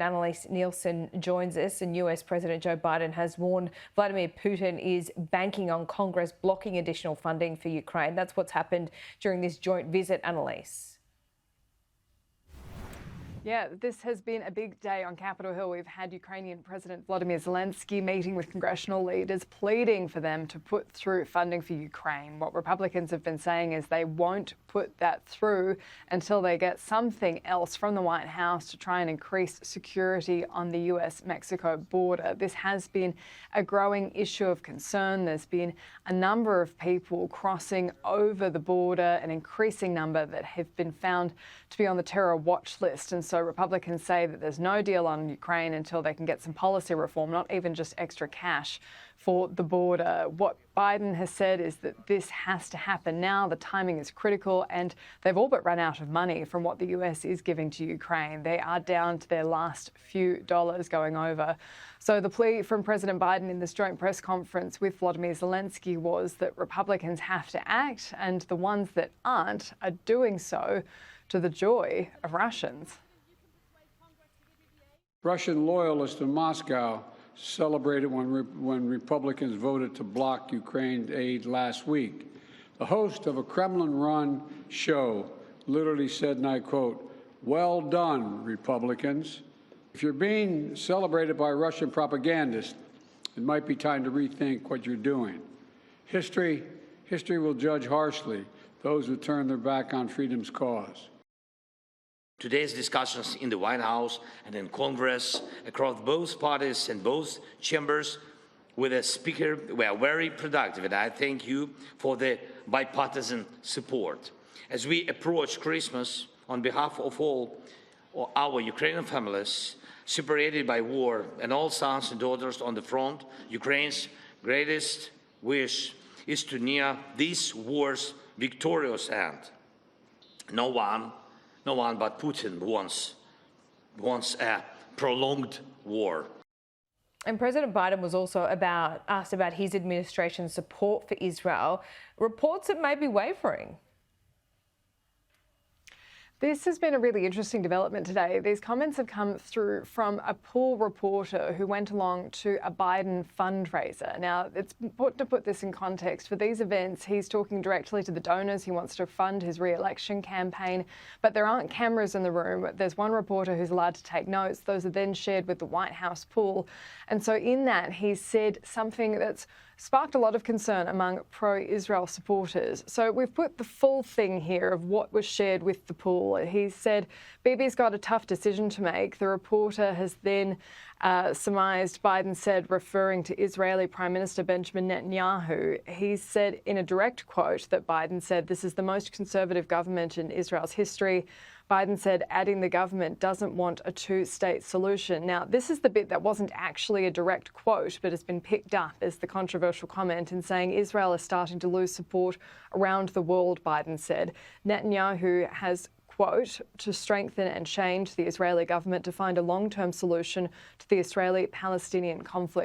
Annalise Nielsen joins us, and US President Joe Biden has warned Vladimir Putin is banking on Congress blocking additional funding for Ukraine. That's what's happened during this joint visit, Annalise. Yeah, this has been a big day on Capitol Hill. We've had Ukrainian President Volodymyr Zelensky meeting with congressional leaders, pleading for them to put through funding for Ukraine. What Republicans have been saying is they won't put that through until they get something else from the White House to try and increase security on the US-Mexico border. This has been a growing issue of concern. There's been a number of people crossing over the border, an increasing number that have been found to be on the terror watch list. And so Republicans say that there's no deal on Ukraine until they can get some policy reform, not even just extra cash for the border. What Biden has said is that this has to happen now. The timing is critical, and they've all but run out of money from what the US is giving to Ukraine. They are down to their last few dollars going over. So the plea from President Biden in this joint press conference with Volodymyr Zelensky was that Republicans have to act, and the ones that aren't are doing so to the joy of Russians. Russian loyalists in Moscow celebrated when Republicans voted to block Ukraine aid last week. The host of a Kremlin-run show literally said, and I quote, "Well done, Republicans. If you're being celebrated by Russian propagandists, it might be time to rethink what you're doing. History will judge harshly those who turn their back on freedom's cause." Today's discussions in the White House and in Congress, across both parties and both chambers, with the Speaker were very productive, and I thank you for the bipartisan support. As we approach Christmas, on behalf of all our Ukrainian families separated by war and all sons and daughters on the front, Ukraine's greatest wish is to near this war's victorious end. No one but Putin wants a prolonged war. And President Biden was also asked about his administration's support for Israel. Reports that may be wavering. This has been a really interesting development today. These comments have come through from a pool reporter who went along to a Biden fundraiser. Now, it's important to put this in context. For these events, he's talking directly to the donors. He wants to fund his re-election campaign, but there aren't cameras in the room. There's one reporter who's allowed to take notes. Those are then shared with the White House pool. And so in that, he said something that's sparked a lot of concern among pro-Israel supporters. So we've put the full thing here of what was shared with the pool. He said, "Bibi's got a tough decision to make." The reporter has then surmised, Biden said, referring to Israeli Prime Minister Benjamin Netanyahu. He said in a direct quote that Biden said, "This is the most conservative government in Israel's history." Biden said, adding the government doesn't want a two-state solution. Now, this is the bit that wasn't actually a direct quote, but has been picked up as the controversial comment in saying Israel is starting to lose support around the world, Biden said. Netanyahu has, quote, to strengthen and change the Israeli government to find a long-term solution to the Israeli-Palestinian conflict.